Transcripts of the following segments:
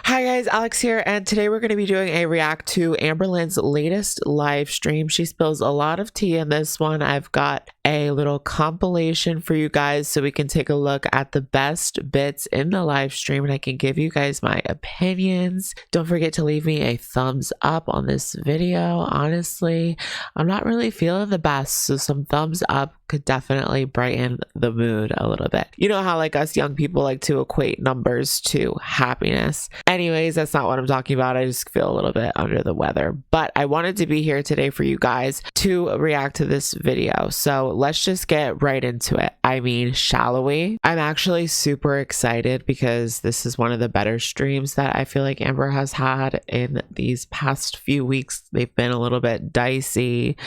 Hi guys, Alex here, and today we're going to be doing a react to Amberlynn's latest live stream. She spills a lot of tea in this one. I've got a little compilation for you guys so we can take a look at the best bits in the live stream and I can give you guys my opinions. Don't forget to leave me a thumbs up on this video. Honestly, I'm not really feeling the best, so some thumbs up could definitely brighten the mood a little bit. You know how like us young people like to equate numbers to happiness. Anyways, that's not what I'm talking about. I just feel a little bit under the weather, but I wanted to be here today for you guys to react to this video. So let's just get right into it. I mean, shall we? I'm actually super excited because this is one of the better streams that I feel like Amber has had in these past few weeks. They've been a little bit dicey.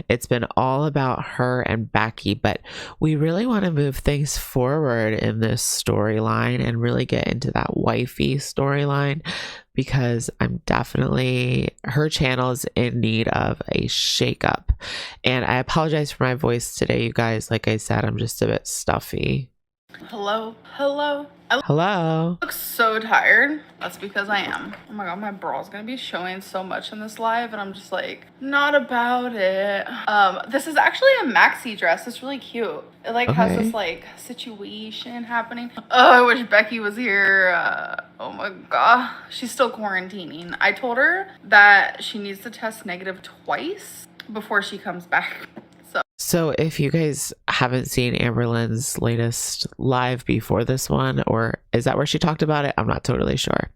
It's been all about her and Becky, but we really want to move things forward in this storyline and really get into that wifey storyline, because I'm definitely, her channel is in need of a shakeup. And I apologize for my voice today, you guys. Like I said, I'm just a bit stuffy. Hello. Hello. I look so tired. That's because I am. Oh my god, my bra's gonna be showing so much in this live and I'm just like, not about it. This is actually a maxi dress. It's really cute. It like has this like situation happening. Oh, I wish Becky was here. Oh my god. She's still quarantining. I told her that she needs to test negative twice before she comes back. So if you guys haven't seen Amberlynn's latest live before this one, or is that where she talked about it? I'm not totally sure.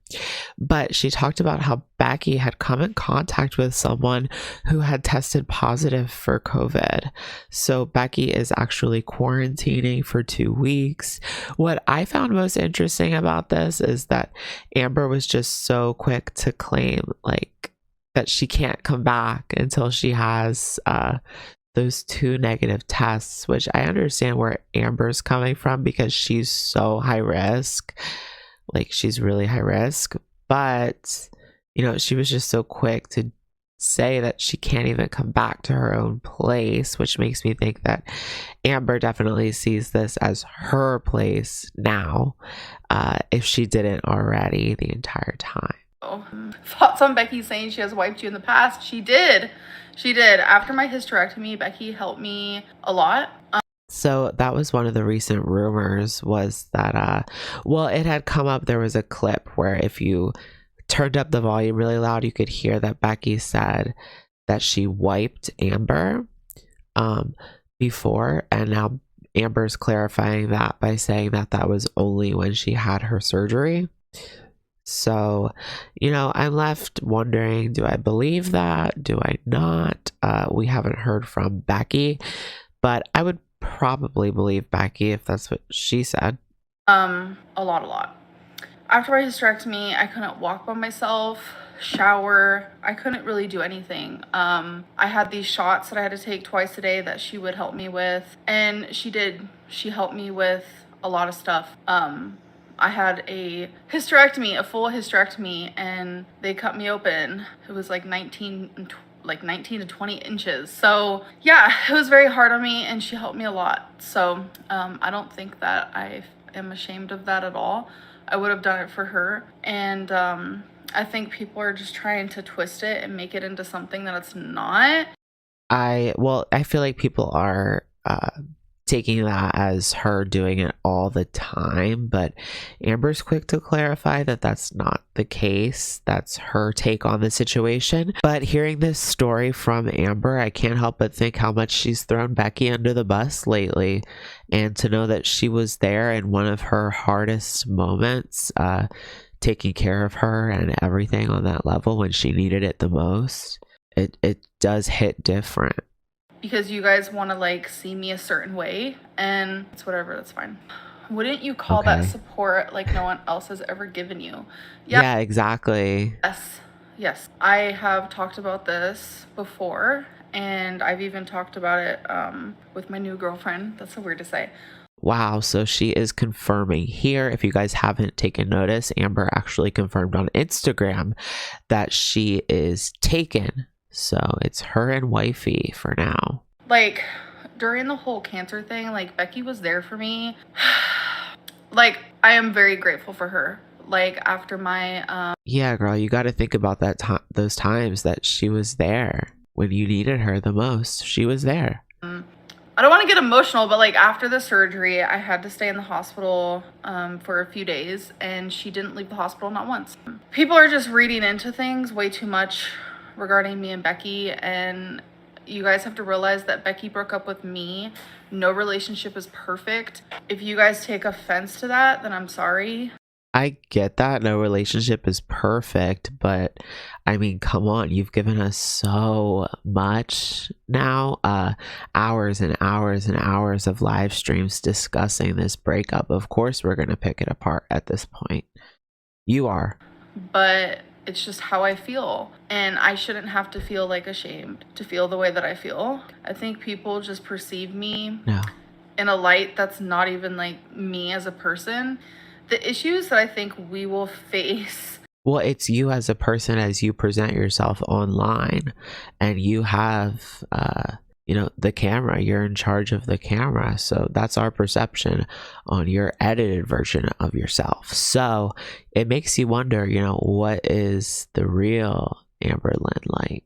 But she talked about how Becky had come in contact with someone who had tested positive for COVID. So Becky is actually quarantining for 2 weeks. What I found most interesting about this is that Amber was just so quick to claim like that she can't come back until she has those 2 negative tests, which I understand where Amber's coming from because she's so high risk. Like, she's really high risk. But, you know, she was just so quick to say that she can't even come back to her own place, which makes me think that Amber definitely sees this as her place now, if she didn't already the entire time. Thoughts on Becky saying she has wiped you in the past? She did. After my hysterectomy, Becky helped me a lot. So that was one of the recent rumors, was that well, it had come up, there was a clip where if you turned up the volume really loud, you could hear that Becky said that she wiped Amber before, and now Amber's clarifying that by saying that that was only when she had her surgery. So, you know, I'm left wondering, do I believe that? Do I not? We haven't heard from Becky, but I would probably believe Becky if that's what she said. A lot. After my hysterectomy, I couldn't walk by myself, shower. I couldn't really do anything. I had these shots that I had to take twice a day that she would help me with, and she did. She helped me with a lot of stuff. I had a hysterectomy, a full hysterectomy, and they cut me open. It was like 19 to 20 inches. So yeah, it was very hard on me and she helped me a lot. So I don't think that I am ashamed of that at all. I would have done it for her. And I think people are just trying to twist it and make it into something that it's not. I feel like people are taking that as her doing it all the time, but Amber's quick to clarify that that's not the case. That's her take on the situation. But hearing this story from Amber, I can't help but think how much she's thrown Becky under the bus lately, and to know that she was there in one of her hardest moments, taking care of her and everything on that level when she needed it the most. It does hit different. Because you guys want to like see me a certain way, and it's whatever, that's fine. Wouldn't you call that support like no one else has ever given you? Yeah, exactly. Yes, I have talked about this before, and I've even talked about it with my new girlfriend. That's so weird to say. Wow, so she is confirming here. If you guys haven't taken notice, Amber actually confirmed on Instagram that she is taken. So it's her and wifey for now. Like, during the whole cancer thing, like, Becky was there for me. Like, I am very grateful for her. like after my Yeah, girl, you got to think about that those times that she was there when you needed her the most. She was there. I don't want to get emotional, but like after the surgery, I had to stay in the hospital for a few days, and she didn't leave the hospital not once. People are just reading into things way too much regarding me and Becky, and you guys have to realize that Becky broke up with me. No relationship is perfect. If you guys take offense to that, then I'm sorry. I get that no relationship is perfect, but I mean, come on, you've given us so much now, hours and hours and hours of live streams discussing this breakup. Of course, we're going to pick it apart at this point. You are. But it's just how I feel. And I shouldn't have to feel like ashamed to feel the way that I feel. I think people just perceive me in a light that's not even like me as a person. The issues that I think we will face. Well, it's you as a person as you present yourself online, and you have, you know, the camera. You're in charge of the camera. So that's our perception on your edited version of yourself. So it makes you wonder, you know, what is the real Amberlynn like?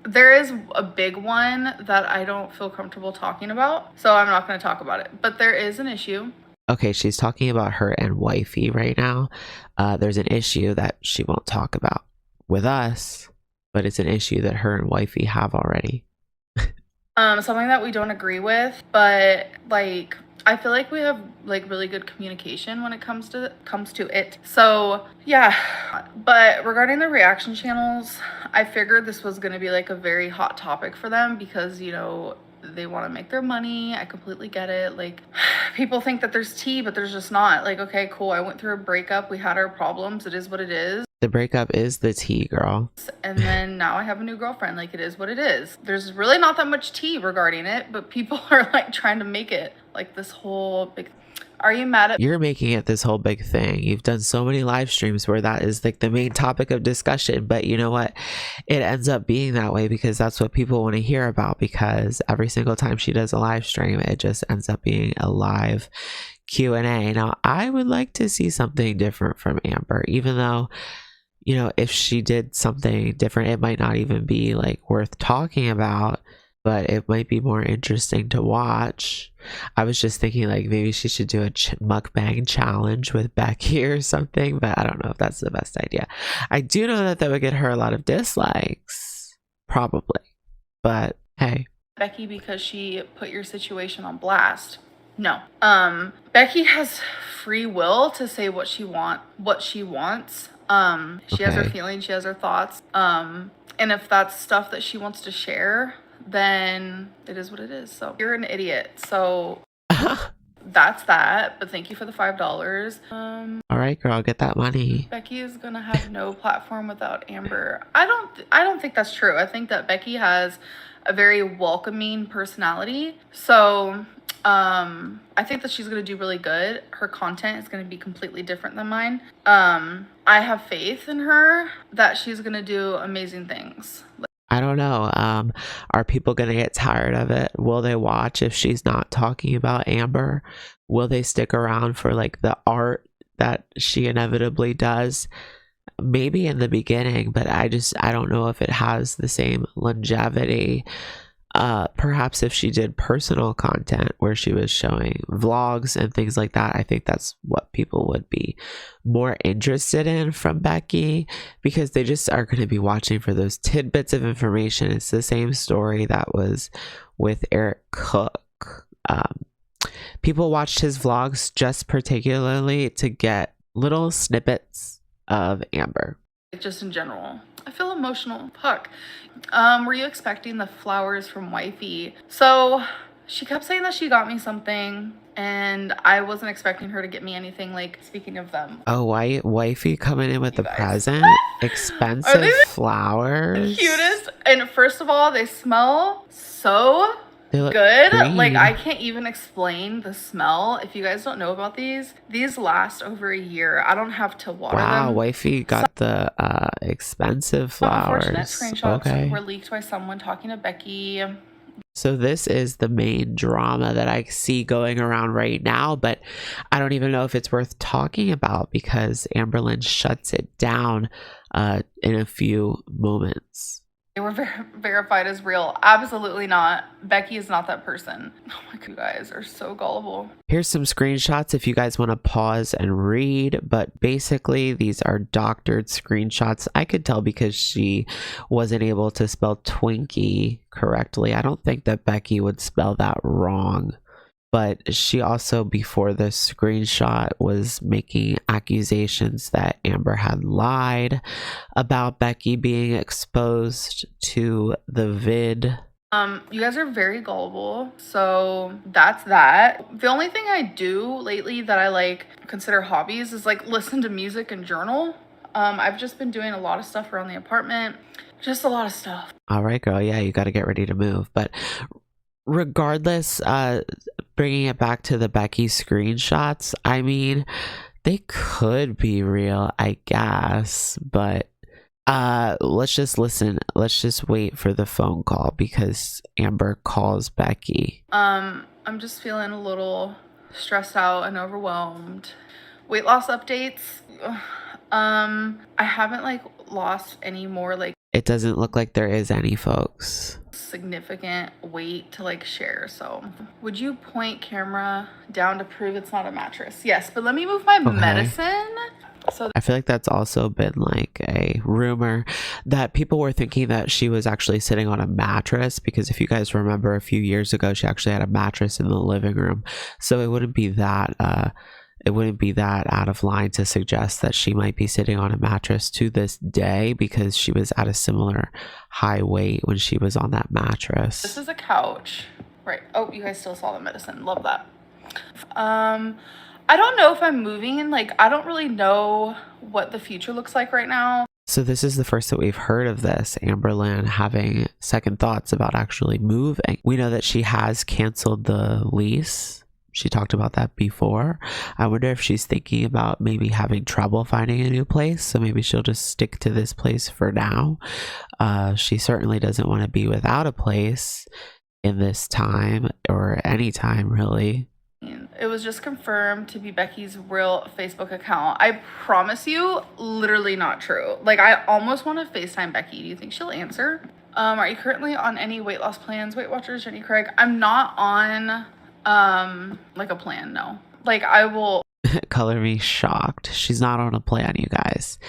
There is a big one that I don't feel comfortable talking about, so I'm not going to talk about it. But there is an issue. Okay, she's talking about her and wifey right now. There's an issue that she won't talk about with us, but it's an issue that her and wifey have already. Something that we don't agree with, but like I feel like we have like really good communication when it comes to it. So yeah, but regarding the reaction channels, I figured this was going to be like a very hot topic for them because, you know, they want to make their money. I completely get it. Like, people think that there's tea, but there's just not. Like, okay, cool, I went through a breakup, we had our problems, it is what it is. The breakup is the tea, girl. And then now I have a new girlfriend. Like, it is what it is. There's really not that much tea regarding it, but people are like trying to make it like this whole big. Are you mad at? You're making it this whole big thing. You've done so many live streams where that is like the main topic of discussion, but you know what? It ends up being that way because that's what people want to hear about, because every single time she does a live stream, it just ends up being a live Q&A. Now, I would like to see something different from Amber, even though, you know, if she did something different, it might not even be like worth talking about, but it might be more interesting to watch. I was just thinking like maybe she should do a mukbang challenge with Becky or something, but I don't know if that's the best idea. I do know that that would get her a lot of dislikes, probably, but hey. Becky because she put your situation on blast. No. Becky has free will to say what she wants. She has her feelings, she has her thoughts. And if that's stuff that she wants to share, then it is what it is. So you're an idiot. So that's that. But thank you for the $5. All right, girl, get that money. Becky is gonna have no platform without Amber. I don't think that's true. I think that Becky has a very welcoming personality. So I think that she's gonna do really good. Her content is gonna be completely different than mine. I have faith in her that she's gonna do amazing things. I don't know. Are people going to get tired of it? Will they watch if she's not talking about Amber? Will they stick around for like the art that she inevitably does? Maybe in the beginning, but I don't know if it has the same longevity. Perhaps if she did personal content where she was showing vlogs and things like that, I think that's what people would be more interested in from Becky, because they just are going to be watching for those tidbits of information. It's the same story that was with Eric Cook. People watched his vlogs just particularly to get little snippets of Amber. Just in general, I feel emotional. Fuck. Were you expecting the flowers from wifey? So she kept saying that she got me something, and I wasn't expecting her to get me anything. Like, speaking of them. Oh, wifey coming in with a present? Expensive flowers? Cutest. And first of all, they smell so good. Green. Like, I can't even explain the smell. If you guys don't know about these last over a year. I don't have to water them. Wow, wifey got the expensive flowers. Unfortunate screenshots were leaked by someone talking to Becky. So this is the main drama that I see going around right now, but I don't even know if it's worth talking about because Amberlynn shuts it down in a few moments. They were verified as real. Absolutely not. Becky is not that person. Oh my God, you guys are so gullible. Here's some screenshots if you guys want to pause and read, but basically these are doctored screenshots. I could tell because she wasn't able to spell Twinkie correctly. I don't think that Becky would spell that wrong. But she also, before the screenshot, was making accusations that Amber had lied about Becky being exposed to the vid. You guys are very gullible, so that's that. The only thing I do lately that I like consider hobbies is like listen to music and journal. I've just been doing a lot of stuff around the apartment, just a lot of stuff. All right, girl, yeah, you got to get ready to move. But regardless, bringing it back to the Becky screenshots, I mean, they could be real, I guess, but let's just listen. Let's just wait for the phone call because Amber calls Becky. I'm just feeling a little stressed out and overwhelmed. Weight loss updates. I haven't like lost any more like it doesn't look like there is any, folks. Significant weight to like share. So would you point camera down to prove it's not a mattress? Yes, but let me move my medicine. So I feel like that's also been like a rumor that people were thinking that she was actually sitting on a mattress, because if you guys remember a few years ago, she actually had a mattress in the living room. So it wouldn't be that out of line to suggest that she might be sitting on a mattress to this day, because she was at a similar high weight when she was on that mattress. This is a couch, right? Oh, you guys still saw the medicine. Love that. I don't know if I'm moving, and like I don't really know what the future looks like right now. So this is the first that we've heard of this, Amberlynn having second thoughts about actually moving. We know that she has canceled the lease. She talked about that before. I wonder if she's thinking about maybe having trouble finding a new place, so maybe she'll just stick to this place for now. She certainly doesn't want to be without a place in this time, or any time really. It was just confirmed to be Becky's real Facebook account. I promise you, literally not true. Like, I almost want to FaceTime Becky. Do you think she'll answer? Are you currently on any weight loss plans? Weight Watchers, Jenny Craig? I'm not on like a plan, no. Like, I will color me shocked. She's not on a plan, you guys.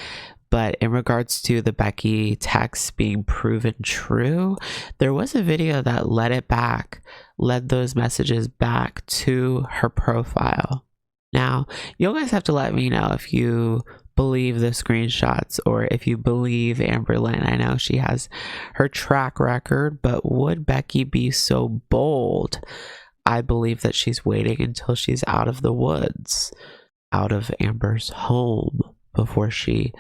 But in regards to the Becky text being proven true, there was a video that led those messages back to her profile. Now, you guys have to let me know if you believe the screenshots or if you believe Amberlynn. I know she has her track record, but would Becky be so bold? I believe that she's waiting until she's out of the woods, out of Amber's home, before she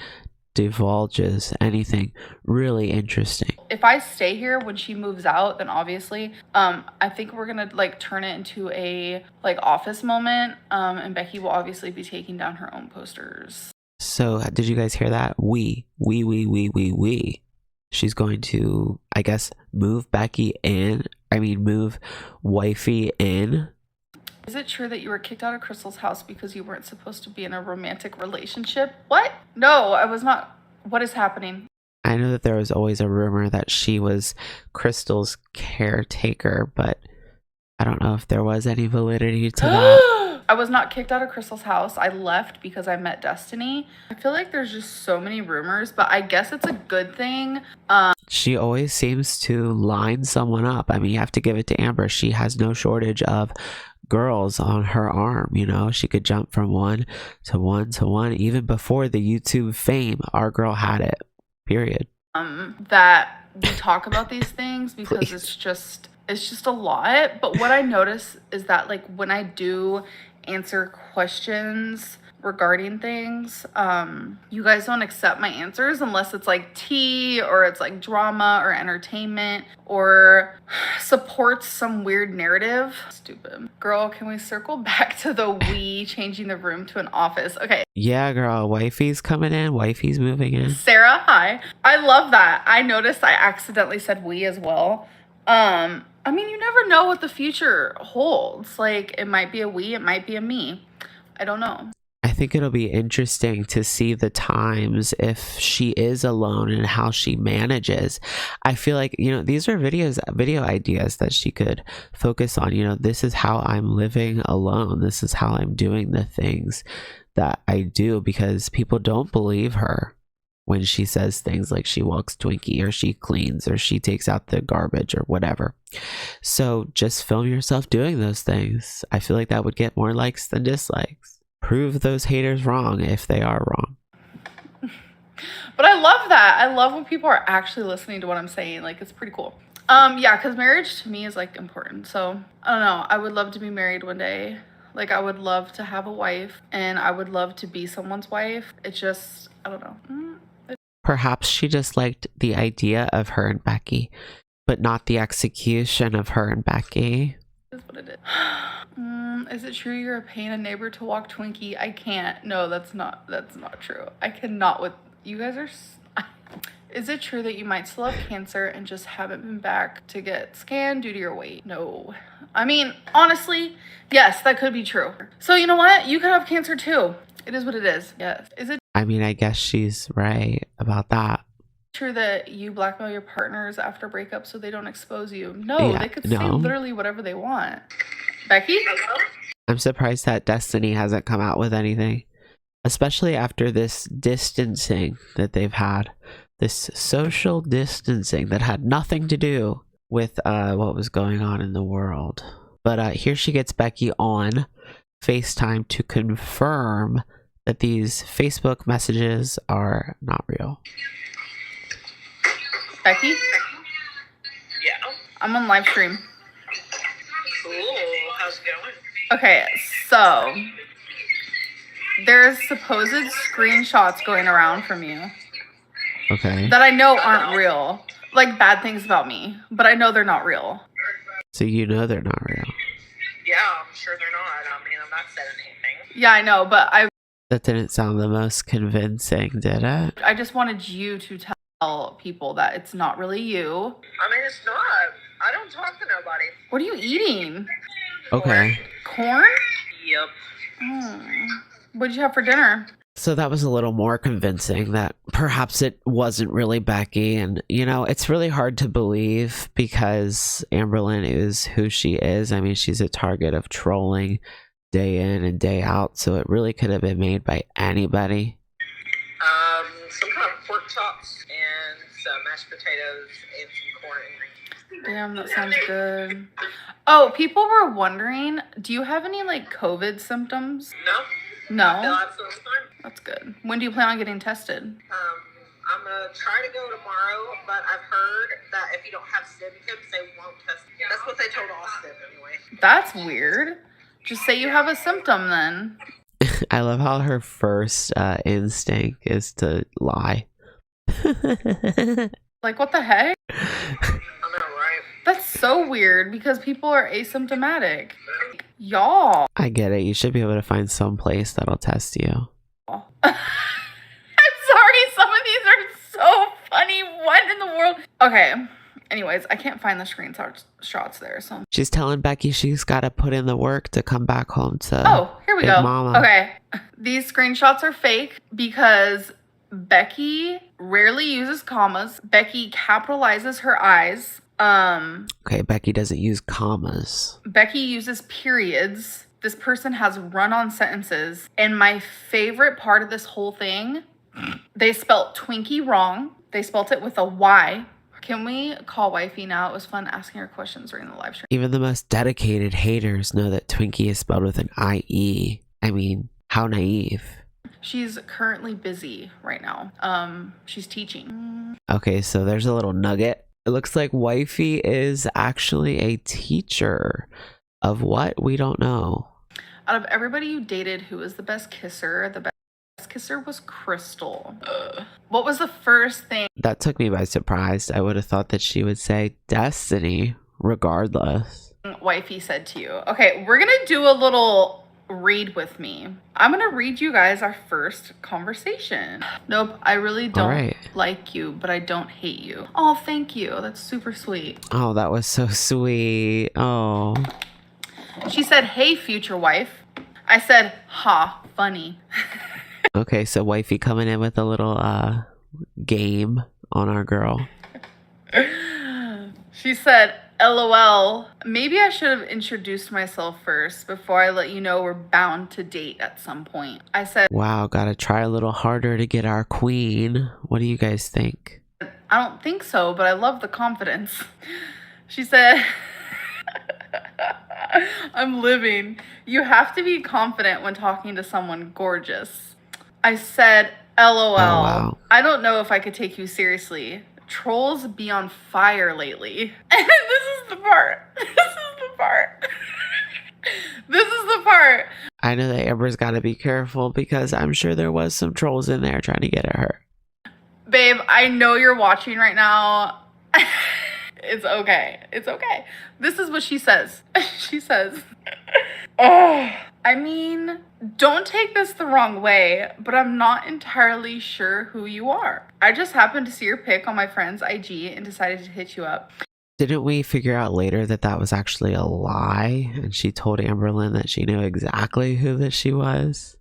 divulges anything really interesting. If I stay here when she moves out, then obviously I think we're gonna like turn it into a like office moment, and Becky will obviously be taking down her own posters. So did you guys hear that? We. She's going to, I guess, move Becky in. Move wifey in. Is it true that you were kicked out of Crystal's house because you weren't supposed to be in a romantic relationship? What? No, I was not. What is happening? I know that there was always a rumor that she was Crystal's caretaker, but I don't know if there was any validity to that. I was not kicked out of Crystal's house. I left because I met Destiny. I feel like there's just so many rumors, but I guess it's a good thing. She always seems to line someone up. I mean, you have to give it to Amber. She has no shortage of girls on her arm, you know. She could jump from one to one to one. Even before the YouTube fame, our girl had it, period. That we talk about these things because it's just a lot. But what I notice is that like when I do answer questions regarding things, you guys don't accept my answers unless it's like tea or it's like drama or entertainment or supports some weird narrative. Stupid. Girl, can we circle back to the we changing the room to an office? Okay. Yeah, girl, wifey's coming in, wifey's moving in. Sarah, hi. I love that. I noticed I accidentally said we as well. I mean, you never know what the future holds. Like, it might be a we, it might be a me. I don't know. I think it'll be interesting to see the times if she is alone and how she manages. I feel like, you know, these are video ideas that she could focus on. You know, this is how I'm living alone. This is how I'm doing the things that I do, because people don't believe her when she says things like she walks Twinkie or she cleans or she takes out the garbage or whatever. So just film yourself doing those things. I feel like that would get more likes than dislikes. Prove those haters wrong if they are wrong. But I love that. I love when people are actually listening to what I'm saying. Like, it's pretty cool. Yeah, because marriage to me is like important. So I don't know. I would love to be married one day. Like, I would love to have a wife, and I would love to be someone's wife. It's just, I don't know. Perhaps she just liked the idea of her and Becky, but not the execution of her and Becky. That's what it is. Is it true you're a pain a neighbor to walk Twinkie? I can't. No, that's not true. I cannot with you guys are. Is it true that you might still have cancer and just haven't been back to get scanned due to your weight? No. I mean, honestly, yes, that could be true. So you know what? You could have cancer too. It is what it is. Yes. Is it I mean, I guess she's right about that. true that you blackmail your partners after breakup so they don't expose you? No, Yeah, they could say no. literally whatever they want. Becky? I'm surprised that Destiny hasn't come out with anything, especially after this distancing that they've had, this social distancing that had nothing to do with what was going on in the world. But here she gets Becky on FaceTime to confirm that these Facebook messages are not real. Becky? Yeah. I'm on live stream. Cool. How's it going? Okay, so there's supposed screenshots going around from you Okay. that I know aren't real. Like, bad things about me, but I know they're not real. So you know they're not real. Yeah, I'm sure they're not. I mean, I'm not saying anything. Yeah, I know, but That didn't sound the most convincing, did it? I just wanted you to tell people that it's not really you. I mean, it's not. I don't talk to nobody. What are you eating? Okay. Corn? Yep. What'd you have for dinner? So that was a little more convincing that perhaps it wasn't really Becky. And, you know, it's really hard to believe because Amberlynn is who she is. I mean, she's a target of trolling day in and day out. So it really could have been made by anybody. Some kind of pork chops and some mashed potatoes and some corn and greens. Damn, that sounds good. Oh, people were wondering, do you have any, like, COVID symptoms? No. I feel No? absolutely fine. That's good. When do you plan on getting tested? I'm gonna try to go tomorrow, but I've heard that if you don't have symptoms, they won't test you. That's what they told Austin anyway. That's weird. Just say you have a symptom then. I love how her first instinct is to lie. Like, what the heck? I know, right? That's so weird because people are asymptomatic. Y'all. I get it. You should be able to find some place that'll test you. I'm sorry, some of these are so funny. What in the world? Okay. Anyways, I can't find the screenshots there, so. She's telling Becky she's got to put in the work to come back home to Oh, here we Big go. Mama. Okay. These screenshots are fake because Becky rarely uses commas. Becky capitalizes her eyes. Okay, Becky doesn't use commas. Becky uses periods. This person has run-on sentences. And my favorite part of this whole thing, they spelt Twinkie wrong. They spelt it with a Y. Can we call Wifey now? It was fun asking her questions during the live stream. Even the most dedicated haters know that Twinkie is spelled with an I-E. I mean, how naive. She's currently busy right now. She's teaching. Okay, so there's a little nugget. It looks like Wifey is actually a teacher of what? We don't know. Out of everybody you dated, who was the best kisser? The best kisser was Crystal. What was the first thing That took me by surprise. I would have thought that she would say Destiny, regardless. Wifey said to you? Okay, we're gonna do a little read with me. I'm gonna read you guys our first conversation. Nope, I really don't like you, but I don't hate you. Oh, thank you. That's super sweet. Oh, that was so sweet. Oh. She said, hey, future wife. I said, ha, funny. Okay, so wifey coming in with a little game on our girl. She said, LOL, maybe I should have introduced myself first before I let you know we're bound to date at some point. I said, wow, gotta try a little harder to get our queen. What do you guys think? I don't think so, but I love the confidence. She said, I'm living. You have to be confident when talking to someone gorgeous. I said, LOL. Oh, wow. I don't know if I could take you seriously. Trolls be on fire lately. And this is the part. This is the part. I know that Amber's got to be careful because I'm sure there was some trolls in there trying to get at her. Babe, I know you're watching right now. It's okay. It's okay. This is what she says. She says, oh, I mean, don't take this the wrong way, but I'm not entirely sure who you are. I just happened to see your pic on my friend's IG and decided to hit you up. Didn't we figure out later that that was actually a lie? And she told Amberlynn that she knew exactly who that she was.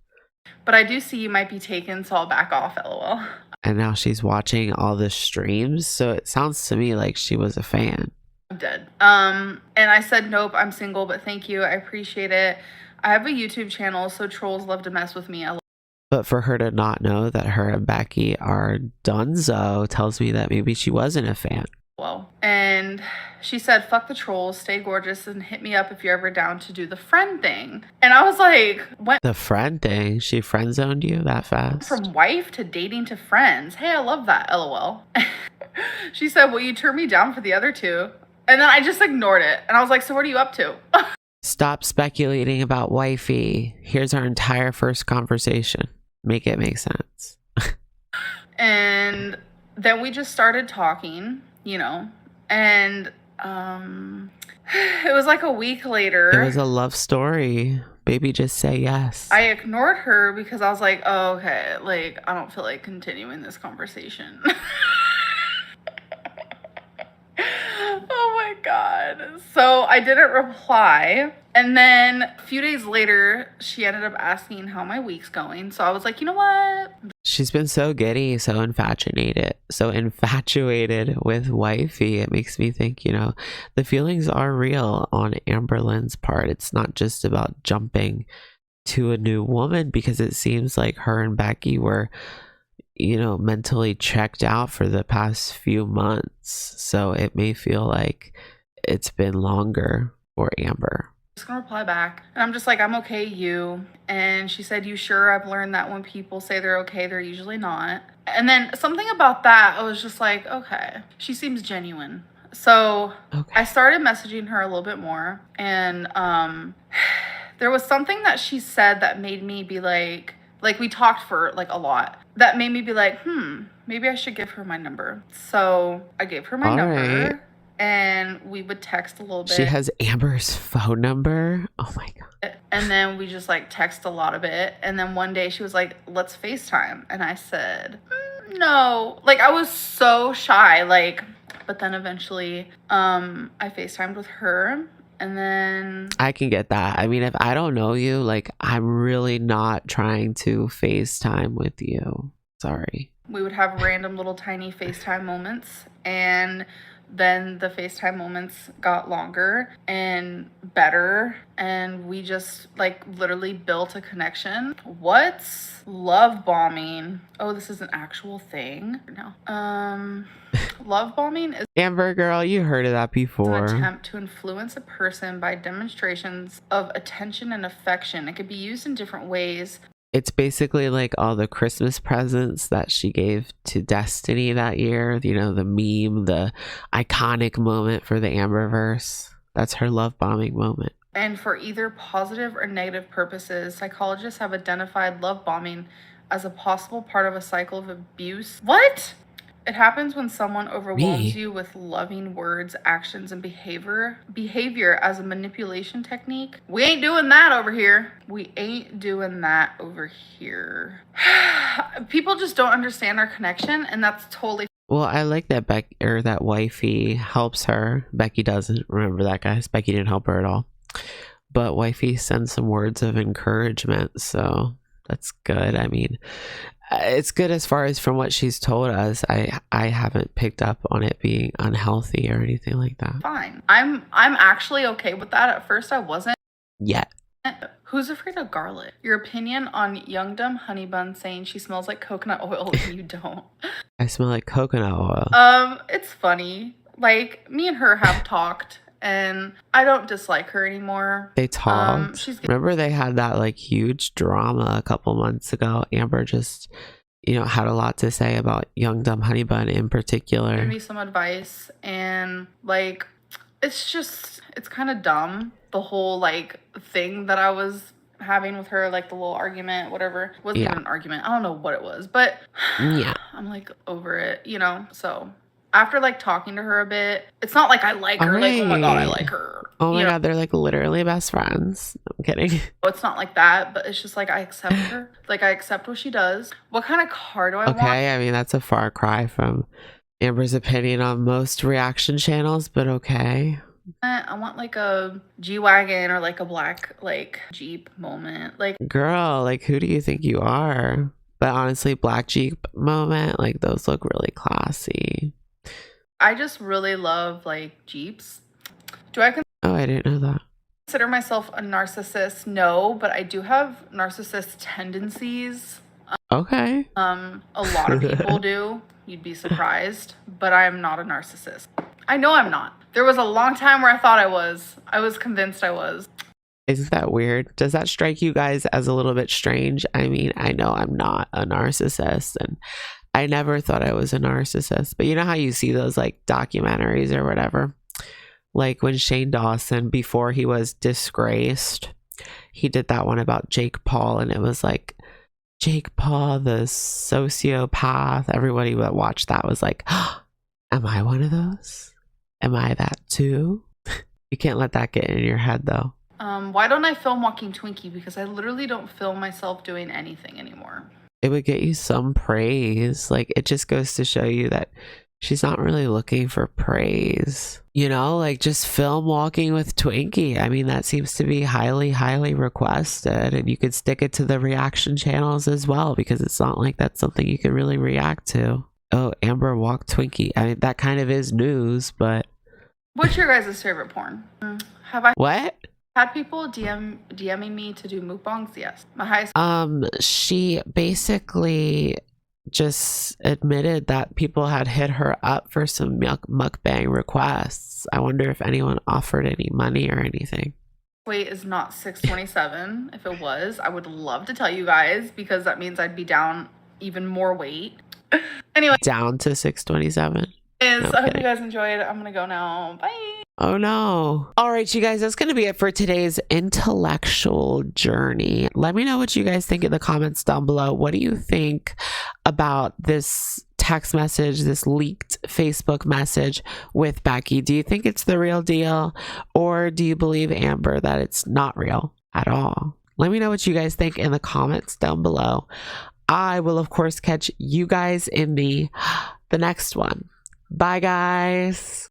But I do see you might be taken, so I'll back off, LOL. And now she's watching all the streams, so it sounds to me like she was a fan. I'm dead. And I said, nope, I'm single, but thank you. I appreciate it. I have a YouTube channel, so trolls love to mess with me. But for her to not know that her and Becky are donezo tells me that maybe she wasn't a fan. Well, and she said, fuck the trolls, stay gorgeous, and hit me up if you're ever down to do the friend thing. And I was like, what? The friend thing? She friend zoned you that fast? From wife to dating to friends. Hey, I love that, LOL. She said, well, you turned me down for the other two. And then I just ignored it. And I was like, so what are you up to? Stop speculating about wifey. Here's our entire first conversation. Make it make sense. And then we just started talking, you know, and it was like a week later. It was a love story. Baby, just say yes. I ignored her because I was like, oh, okay, like, I don't feel like continuing this conversation. Oh my God. So I didn't reply. And then a few days later, she ended up asking how my week's going. So I was like, you know what? She's been so giddy, so infatuated with wifey. It makes me think, you know, the feelings are real on Amberlynn's part. It's not just about jumping to a new woman, because it seems like her and Becky were, you know, mentally checked out for the past few months. So it may feel like it's been longer for Amber. Just gonna reply back, and I'm just like, I'm okay, you. And she said, you sure? I've learned that when people say they're okay, they're usually not. And then something about that, I was just like, okay, she seems genuine. So I started messaging her a little bit more, and there was something that she said that made me be like we talked for like a lot, that made me be like, maybe I should give her my number. So I gave her my number. Right. And we would text a little bit. She has Amber's phone number? Oh my God. And then we just like text a lot of it. And then one day she was like, let's FaceTime. And I said, no. Like, I was so shy. Like, but then eventually I FaceTimed with her. And then I can get that. I mean, if I don't know you, like, I'm really not trying to FaceTime with you. Sorry. We would have random little tiny FaceTime moments, and then the FaceTime moments got longer and better, and we just like literally built a connection. What's love bombing? Oh, this is an actual thing. No. Love bombing is Amber girl, you heard of that before. An attempt to influence a person by demonstrations of attention and affection. It could be used in different ways. It's basically like all the Christmas presents that she gave to Destiny that year. You know, the meme, the iconic moment for the Amberverse. That's her love bombing moment. And for either positive or negative purposes, psychologists have identified love bombing as a possible part of a cycle of abuse. What? It happens when someone overwhelms Me? you with loving words, actions, and behavior as a manipulation technique. We ain't doing that over here. We ain't doing that over here. People just don't understand our connection, and that's totally Well, I like that that wifey helps her. Becky doesn't. Remember that, guys? Becky didn't help her at all. But wifey sends some words of encouragement, so that's good. I mean, it's good as far as from what she's told us. I haven't picked up on it being unhealthy or anything like that fine. I'm actually okay with that. At first I wasn't. yet. Who's afraid of garlic? Your opinion on Young Dumb Honey Bun saying she smells like coconut oil and you don't. I smell like coconut oil. It's funny. Like, me and her have talked, and I don't dislike her anymore. They talked. Remember they had that like huge drama a couple months ago. Amber just, had a lot to say about Young Dumb Honey Bun in particular. Give me some advice, and like, it's kind of dumb. The whole like thing that I was having with her, like the little argument, whatever. It wasn't even an argument. I don't know what it was, but yeah, I'm like over it, So after like talking to her a bit, it's not like I like her. Like, oh my god, I like her. Oh my god, they're like literally best friends. I'm kidding. It's not like that, but it's just like I accept her. Like, I accept what she does. What kind of car do I want? Okay, I mean, that's a far cry from Amber's opinion on most reaction channels, but okay. I want like a G-Wagon or like a black like Jeep moment. Like, girl, like who do you think you are? But honestly, black Jeep moment, like those look really classy. I just really love like Jeeps. Oh, I didn't know that. Consider myself a narcissist? No, but I do have narcissist tendencies. Okay. A lot of people do. You'd be surprised, but I am not a narcissist. I know I'm not. There was a long time where I thought I was. I was convinced I was. Isn't that weird? Does that strike you guys as a little bit strange? I mean, I know I'm not a narcissist, and I never thought I was a narcissist, but you know how you see those like documentaries or whatever? Like when Shane Dawson, before he was disgraced, he did that one about Jake Paul, and it was like, Jake Paul, the sociopath. Everybody that watched that was like, oh, am I one of those? Am I that too? You can't let that get in your head though. Why don't I film walking Twinkie? Because I literally don't film myself doing anything anymore. It would get you some praise. Like, it just goes to show you that she's not really looking for praise. Like just film walking with Twinkie. I mean, that seems to be highly, highly requested. And you could stick it to the reaction channels as well, because it's not like that's something you can really react to. Oh, Amber walked Twinkie. I mean, that kind of is news, but... What's your guys' favorite porn? Have I... What? Had people DMing me to do mukbangs? Yes. My highest... She basically just admitted that people had hit her up for some mukbang requests. I wonder if anyone offered any money or anything. Weight is not 627. If it was, I would love to tell you guys, because that means I'd be down even more weight. Anyway, down to 627. I hope you guys enjoyed. I'm gonna go now. Bye. Oh no. All right, you guys, that's gonna be it for today's intellectual journey. Let me know what you guys think in the comments down below. What do you think about this text message, this leaked Facebook message with Becky? Do you think it's the real deal, or do you believe Amber that it's not real at all? Let me know what you guys think in the comments down below. I will, of course, catch you guys in the next one. Bye, guys.